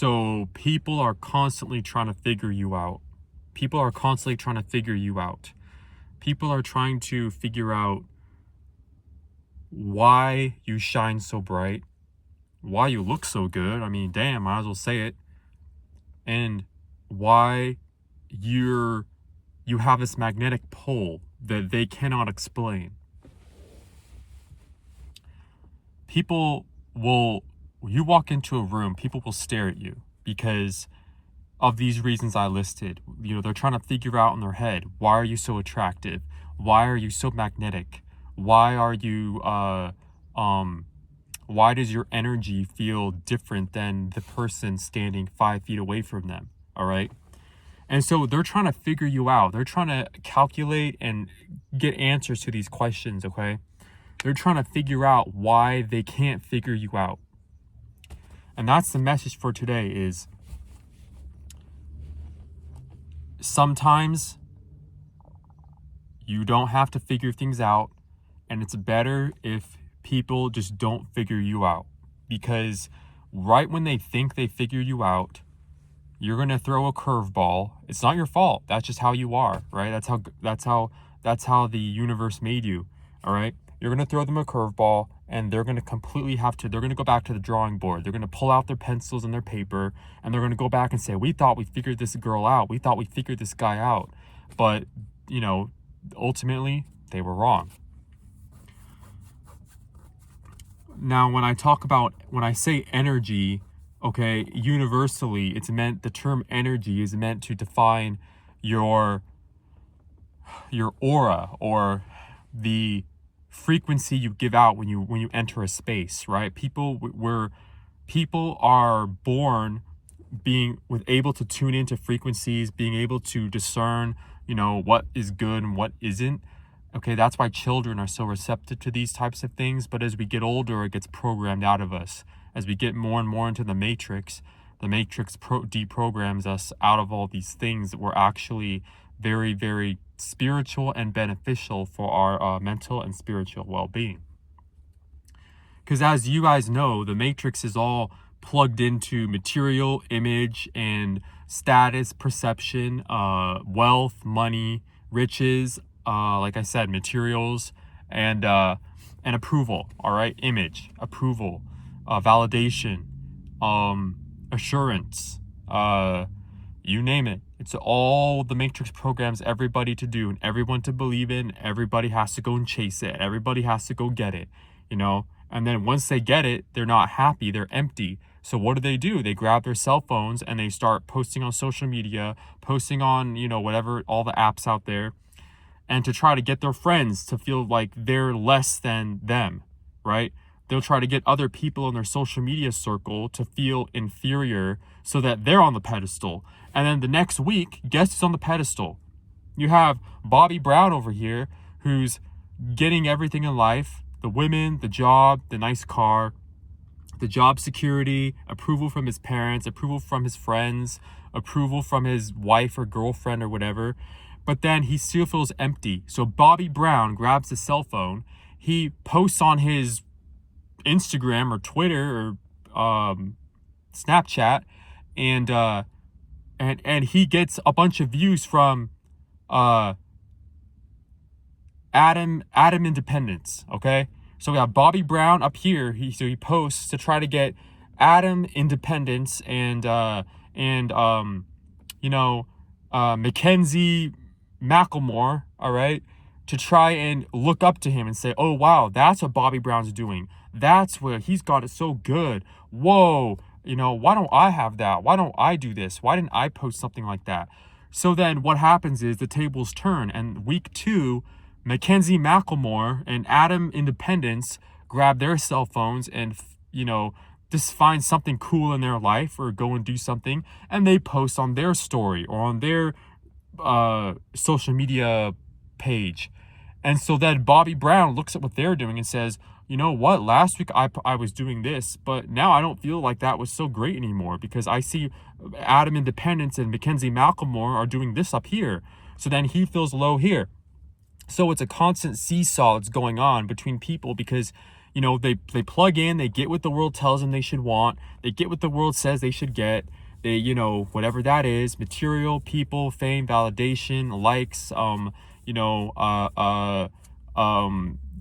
So people are constantly trying to figure you out. People are constantly trying to figure you out. People are trying to figure out why you shine so bright, why you look so good. I mean, damn, might as well say it. And why you have this magnetic pull that they cannot explain. You walk into a room, people will stare at you because of these reasons I listed. They're trying to figure out in their head, why are you so attractive? Why are you so magnetic? Why does your energy feel different than the person standing 5 feet away from them? All right. And so they're trying to figure you out. They're trying to calculate and get answers to these questions. Okay. They're trying to figure out why they can't figure you out. And that's the message for today is sometimes you don't have to figure things out, and it's better if people just don't figure you out, because right when they think they figure you out, you're going to throw a curveball. It's not your fault. That's just how you are, right? That's how the universe made you. All right. You're going to throw them a curveball, and they're going to they're going to go back to the drawing board. They're going to pull out their pencils and their paper, and they're going to go back and say, we thought we figured this girl out. We thought we figured this guy out. But, ultimately they were wrong. Now, when I say energy, okay, universally, the term energy is meant to define your aura, or the frequency you give out when you enter a space, right? People are born able to tune into frequencies, being able to discern, what is good and what isn't. Okay, that's why children are so receptive to these types of things. But as we get older, it gets programmed out of us. As we get more and more into the matrix deprograms us out of all these things that were actually very, very spiritual and beneficial for our mental and spiritual well-being. Because as you guys know, the matrix is all plugged into material, image, and status, perception, wealth, money, riches, like I said, materials, and approval. All right, image, approval, validation, assurance, you name it. It's all the matrix programs everybody to do and everyone to believe in. Everybody has to go and chase it. Everybody has to go get it, and then once they get it, they're not happy. They're empty. So what do? They grab their cell phones and they start posting on social media, posting on, whatever, all the apps out there, and to try to get their friends to feel like they're less than them, right? They'll try to get other people in their social media circle to feel inferior so that they're on the pedestal. And then the next week, guess who's on the pedestal? You have Bobby Brown over here, who's getting everything in life: the women, the job, the nice car, the job security, approval from his parents, approval from his friends, approval from his wife or girlfriend or whatever. But then he still feels empty. So Bobby Brown grabs his cell phone. He posts on his Instagram or Twitter or Snapchat, and he gets a bunch of views from Adam Independence. Okay, so we have Bobby Brown up here. He posts to try to get Adam Independence and Mackenzie Macklemore, all right, to try and look up to him and say, oh wow, that's what Bobby Brown's doing. That's where he's got it so good. Whoa, why don't I have that? Why don't I do this? Why didn't I post something like that? So then what happens is the tables turn, and week 2, Mackenzie Macklemore and Adam Independence grab their cell phones and, just find something cool in their life or go and do something, and they post on their story or on their social media page. And so then Bobby Brown looks at what they're doing and says, you know what, last week I was doing this, but now I don't feel like that was so great anymore because I see Adam Independence and Mackenzie Macklemore are doing this up here. So then he feels low here. So it's a constant seesaw that's going on between people because they plug in, they get what the world tells them they should want, they get what the world says they should get. They, whatever that is, material, people, fame, validation, likes,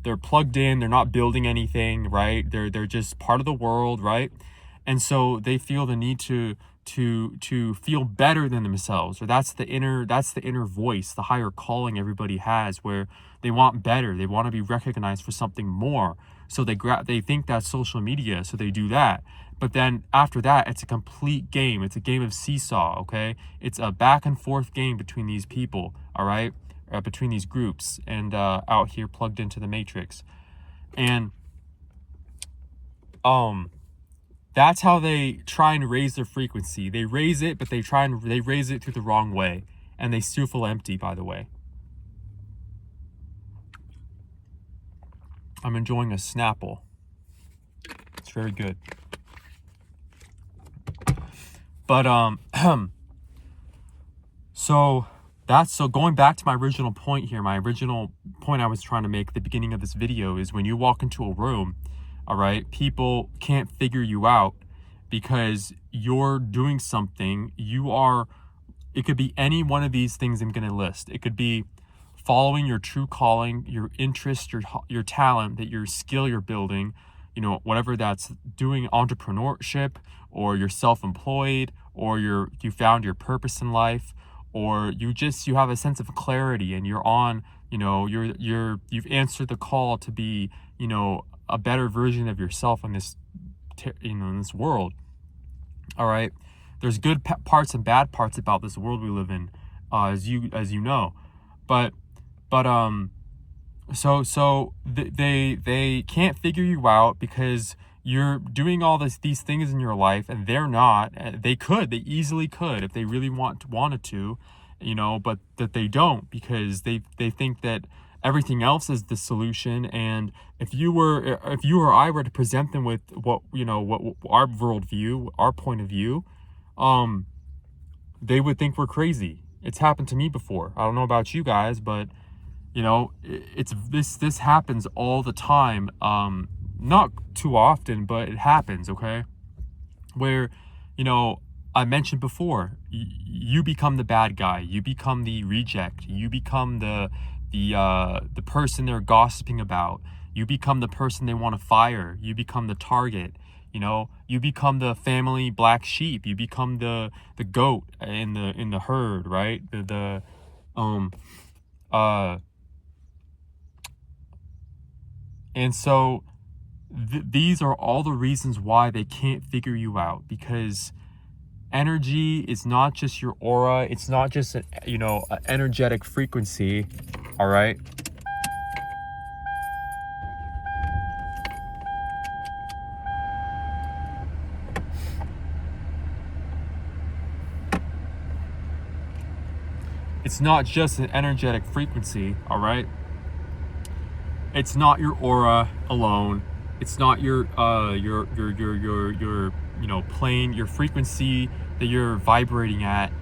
they're plugged in, they're not building anything, right? They're just part of the world, right? And so they feel the need to feel better than themselves, or that's the inner voice, the higher calling everybody has, where they want better, they want to be recognized for something more. So they think that's social media, so they do that. But then after that, it's a complete game. It's a game of seesaw, okay? It's a back and forth game between these people, all right? Between these groups and out here plugged into the matrix. And that's how they try and raise their frequency. They raise it, but they raise it through the wrong way. And they still feel empty, by the way. I'm enjoying a Snapple. It's very good. But so going back to my original point here, my original point I was trying to make at the beginning of this video is, when you walk into a room, all right, people can't figure you out because you're doing something. It could be any one of these things I'm going to list. It could be following your true calling, your interest, your talent, your skill you're building, whatever that's doing, entrepreneurship, or you're self-employed, or you found your purpose in life, or you have a sense of clarity and you're on, you've answered the call to be, a better version of yourself in this, in this world. All right. There's good parts and bad parts about this world we live in, as you know, but they can't figure you out because you're doing all these things in your life, and they're not. They easily could if they really wanted to, but that they don't, because they think that everything else is the solution. And if you or I were to present them with what our worldview, our point of view, they would think we're crazy. It's happened to me before. I don't know about you guys, but this happens all the time. Not too often, but it happens, okay? Where, I mentioned before, you become the bad guy, you become the reject, you become the person they're gossiping about, you become the person they want to fire, you become the target, you become the family black sheep, you become the goat in the herd, right? And so these are all the reasons why they can't figure you out, because energy is not just your aura. It's not just an energetic frequency. All right. It's not just an energetic frequency. All right. It's not your aura alone. It's not your plane, your frequency that you're vibrating at.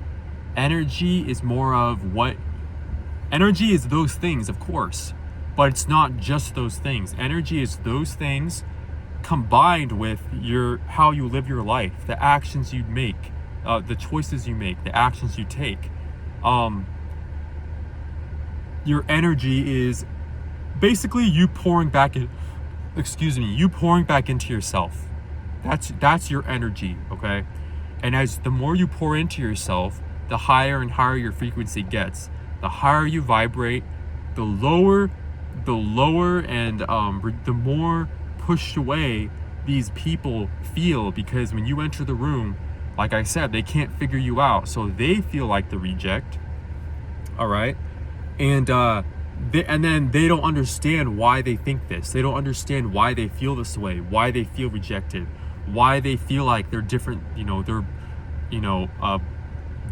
Energy is more of energy is those things, of course, but it's not just those things. Energy is those things combined with how you live your life, the actions you make, the choices you make, the actions you take. Your energy is basically you pouring back into yourself. That's your energy, okay? And as the more you pour into yourself, the higher and higher your frequency gets. The higher you vibrate, the lower and the more pushed away these people feel, because when you enter the room, like I said, they can't figure you out, so they feel like the reject. All right, and then they don't understand why they think this. They don't understand why they feel this way, why they feel rejected, why they feel like they're different. They're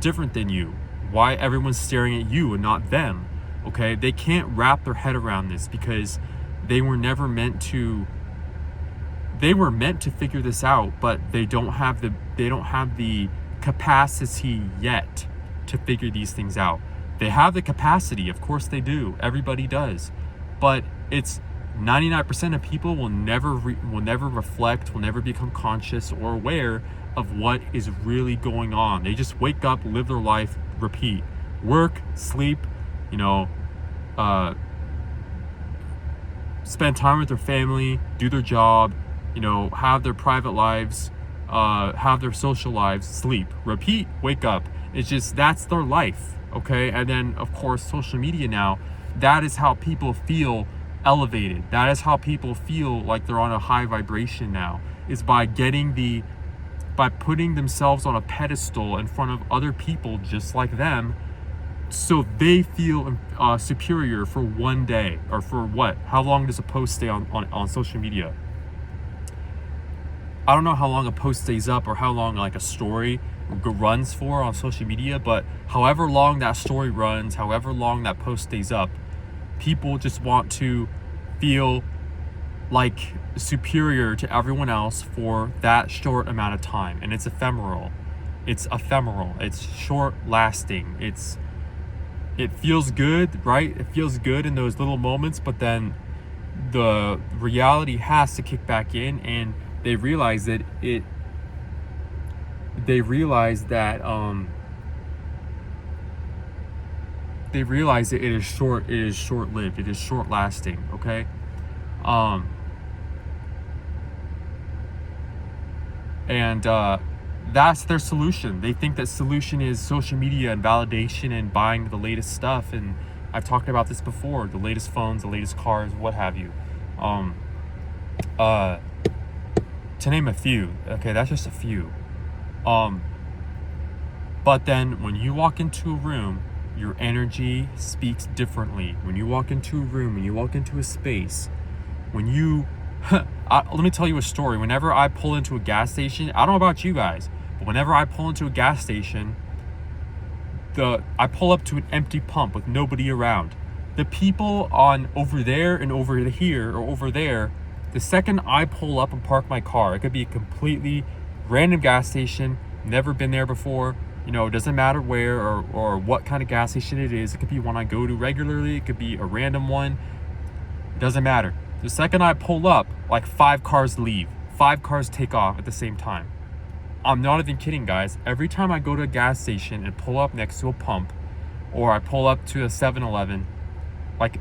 different than you. Why everyone's staring at you and not them. Okay, they can't wrap their head around this because they were never meant to. They were meant to figure this out, but they don't have the capacity yet to figure these things out. They have the capacity, of course they do. Everybody does, but it's 99% of people will never reflect, will never become conscious or aware of what is really going on. They just wake up, live their life, repeat, work, sleep, spend time with their family, do their job, have their private lives, have their social lives, sleep, repeat, wake up. It's just, that's their life, okay? And then, of course, social media now, that is how people feel elevated. That is how people feel like they're on a high vibration now, is by putting themselves on a pedestal in front of other people just like them, so they feel superior for one day, or for what? How long does a post stay on social media? I don't know how long a post stays up, or how long like a story runs for on social media, but however long that story runs, however long that post stays up, people just want to feel like superior to everyone else for that short amount of time. And it's ephemeral. It's short lasting. It feels good, right? It feels good in those little moments, but then the reality has to kick back in, and they realize that it is short-lived, it is short-lasting, okay? That's their solution. They think that solution is social media and validation and buying the latest stuff. And I've talked about this before, the latest phones, the latest cars, what have you. To name a few, okay, that's just a few. But then when you walk into a room, your energy speaks differently. When you walk into a room, when you walk into a space, when you let me tell you a story. Whenever I pull into a gas station, I don't know about you guys, but whenever I pull into a gas station, I pull up to an empty pump with nobody around. The people on over there and over here or over there, the second I pull up and park my car, it could be a completely random gas station, never been there before, it doesn't matter where or what kind of gas station it is. It could be one I go to regularly, it could be a random one, it doesn't matter. The second I pull up, like 5 cars leave, 5 cars take off at the same time. I'm not even kidding, guys. Every time I go to a gas station and pull up next to a pump, or I pull up to a 7-Eleven, like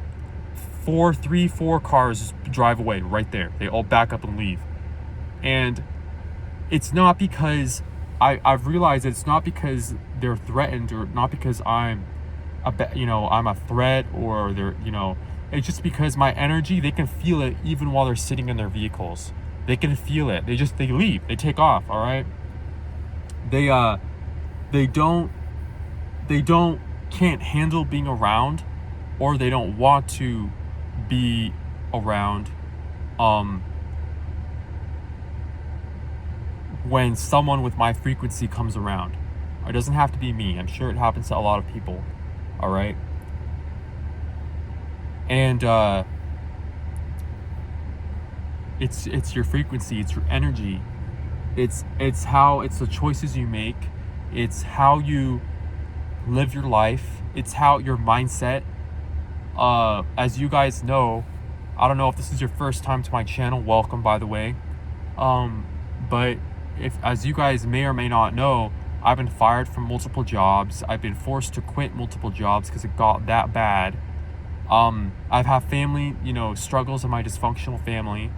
4 cars drive away right there. They all back up and leave. And it's not because I've realized it's not because they're threatened, or not because I'm a threat, or they're, it's just because my energy, they can feel it even while they're sitting in their vehicles. They can feel it. They leave. They take off, all right? They can't handle being around, or they don't want to be around when someone with my frequency comes around. It doesn't have to be me. I'm sure it happens to a lot of people, all right? And it's your frequency, it's your energy, it's the choices you make, it's how you live your life, it's how your mindset. As you guys know, I don't know if this is your first time to my channel, welcome, by the way. But if, as you guys may or may not know, I've been fired from multiple jobs. I've been forced to quit multiple jobs because it got that bad. I've had family, struggles in my dysfunctional family.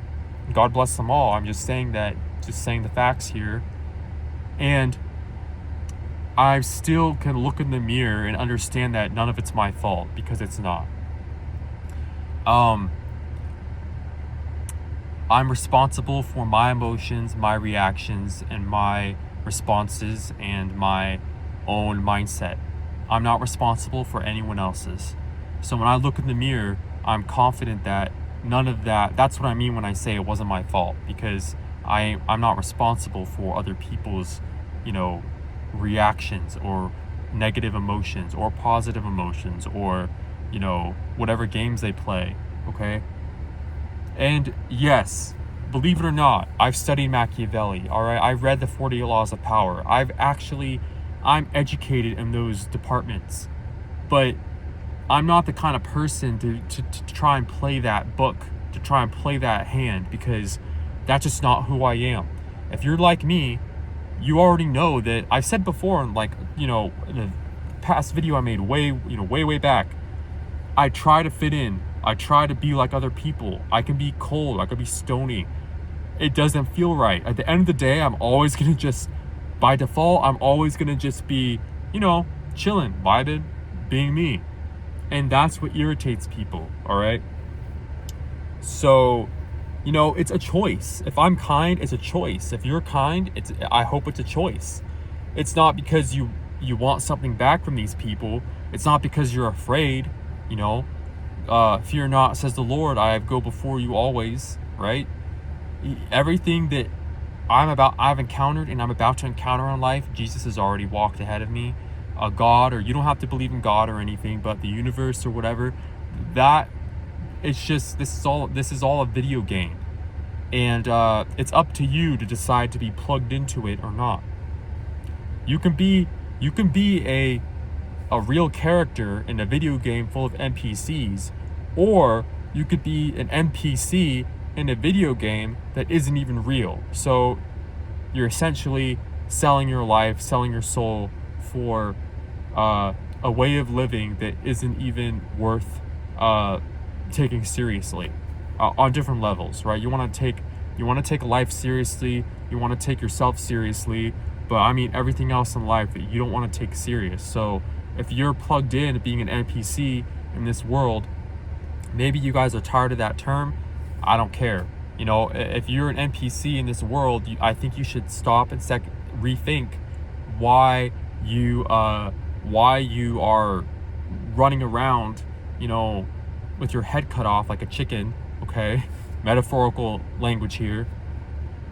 God bless them all. I'm just saying the facts here. And I still can look in the mirror and understand that none of it's my fault, because it's not. I'm responsible for my emotions, my reactions, and my responses, and my own mindset. I'm not responsible for anyone else's. So when I look in the mirror, I'm confident that none of that's what I mean when I say it wasn't my fault, because I'm not responsible for other people's, reactions, or negative emotions, or positive emotions, or, whatever games they play, okay? And yes, believe it or not, I've studied Machiavelli, all right? I've read the 48 Laws of Power. I'm educated in those departments, but I'm not the kind of person to try and play that book to try and play that hand, because that's just not who I am. If you're like me, you already know that I've said before, in the past video I made way back, I try to fit in. I try to be like other people. I can be cold. I can be stony. It doesn't feel right. At the end of the day, I'm always going to just, by default, I'm always going to just be, chilling, vibing, being me. And that's what irritates people, all right? So, it's a choice. If I'm kind, it's a choice. If you're kind, I hope it's a choice. It's not because you want something back from these people. It's not because you're afraid, fear not, says the Lord, I go before you always, right? Everything that I've encountered and I'm about to encounter in life, Jesus has already walked ahead of me. God, or you don't have to believe in God or anything, but the universe or whatever, that it's just, this is all a video game. And it's up to you to decide to be plugged into it or not. You can be a real character in a video game full of NPCs, or you could be an NPC in a video game that isn't even real. So you're essentially selling your life, selling your soul for a way of living that isn't even worth taking seriously on different levels, right? You want to take life seriously, you want to take yourself seriously, but I mean everything else in life that you don't want to take serious. So if you're plugged in to being an NPC in this world, maybe you guys are tired of that term. I don't care. If you're an NPC in this world, I think you should stop and rethink why you are running around, with your head cut off like a chicken, okay? Metaphorical language here.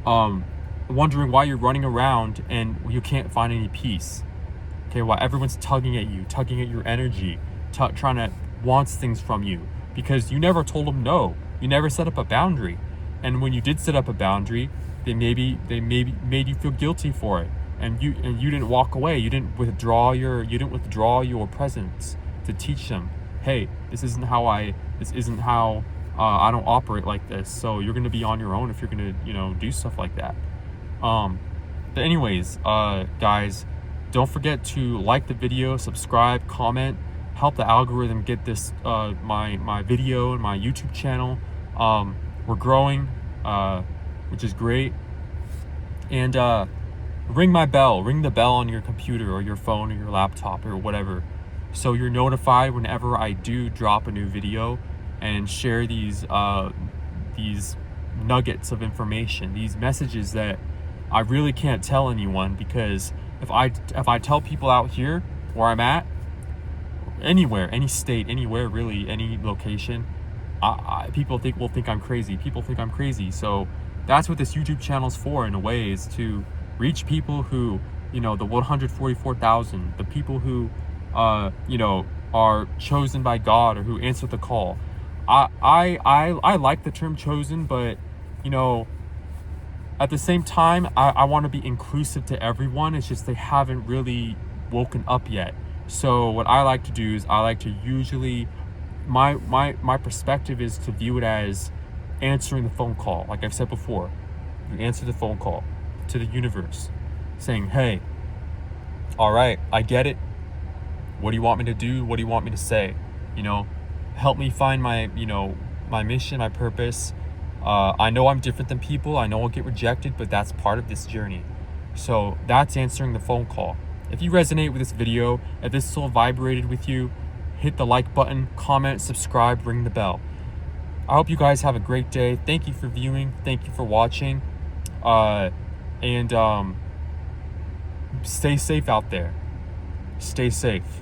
Wondering why you're running around and you can't find any peace. Okay, while everyone's tugging at your energy, trying to wants things from you, because you never told them no. You never set up a boundary. And when you did set up a boundary, they maybe made you feel guilty for it. And you didn't walk away. You didn't withdraw your presence to teach them, hey, this isn't how I don't operate like this. So you're gonna be on your own if you're gonna do stuff like that. But anyways, guys, don't forget to like the video, subscribe, comment, help the algorithm get this my video and my YouTube channel. We're growing, which is great. And ring the bell on your computer or your phone or your laptop or whatever, so you're notified whenever I do drop a new video and share these nuggets of information, these messages that I really can't tell anyone, because if I tell people out here where I'm at, anywhere, any state, anywhere really, any location, people will think I'm crazy. People think I'm crazy. So that's what this YouTube channel is for, in a way, is to reach people who, the 144,000, the people who, are chosen by God, or who answer the call. I like the term chosen, but, at the same time, I want to be inclusive to everyone. It's just they haven't really woken up yet. So what I like to do is I like to usually, my perspective is to view it as answering the phone call. Like I've said before, you answer the phone call to the universe, saying, hey, all right, I get it. What do you want me to do? What do you want me to say? Help me find my mission, my purpose. I know I'm different than people. I know I'll get rejected, but that's part of this journey. So that's answering the phone call. If you resonate with this video, if this soul vibrated with you, hit the like button, comment, subscribe, ring the bell. I hope you guys have a great day. Thank you for viewing. Thank you for watching. And stay safe out there. Stay safe.